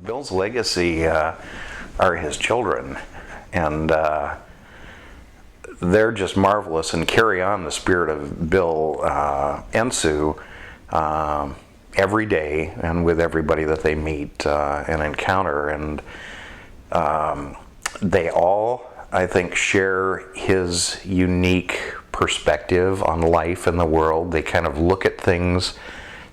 Bill's legacy are his children, and they're just marvelous and carry on the spirit of Bill and Sue every day and with everybody that they meet and encounter. And they all, I think, share his unique perspective on life and the world. They kind of look at things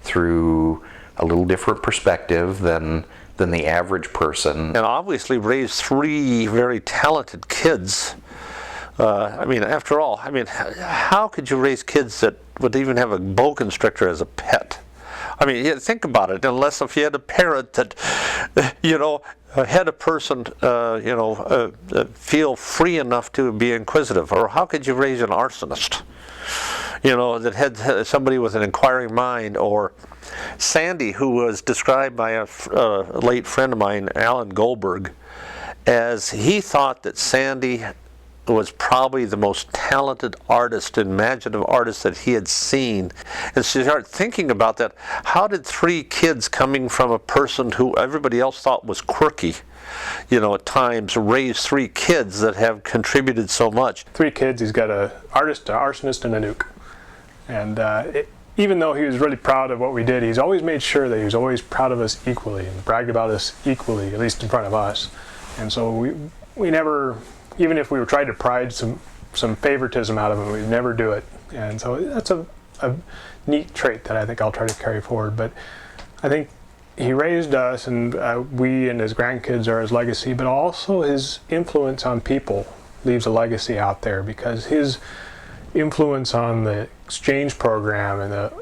through a little different perspective than the average person. And obviously raised three very talented kids. After all, how could you raise kids that would even have a boa constrictor as a pet? Think about it. Unless if you had a parent that, had a person, feel free enough to be inquisitive, or how could you raise an arsonist? That had somebody with an inquiring mind, or Sandy, who was described by a late friend of mine, Alan Goldberg, as he thought that Sandy was probably the most talented artist, imaginative artist that he had seen. And so you start thinking about that. How did three kids coming from a person who everybody else thought was quirky, at times, raise three kids that have contributed so much? Three kids. He's got an artist, an arsonist, and a nuke. And even though he was really proud of what we did, he's always made sure that he was always proud of us equally and bragged about us equally, at least in front of us. And so we never, even if we were trying to pride some favoritism out of him, we'd never do it. And so that's a neat trait that I think I'll try to carry forward. But I think he raised us, and we and his grandkids are his legacy, but also his influence on people leaves a legacy out there, because his influence on the exchange program and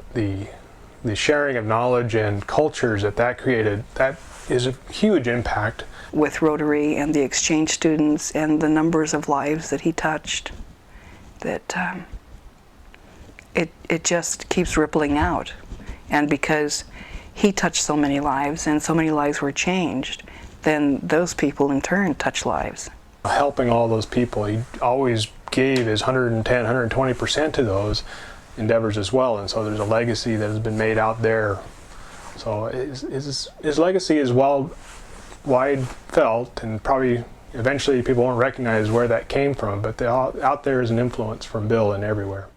the sharing of knowledge and cultures that created, that is a huge impact. With Rotary and the exchange students and the numbers of lives that he touched, that it just keeps rippling out. And because he touched so many lives and so many lives were changed, then those people in turn touch lives. Helping all those people, he always gave his 110, 120% to those endeavors as well, and so there's a legacy that has been made out there. So his legacy is wide felt, and probably eventually people won't recognize where that came from, but out there is an influence from Bill and everywhere.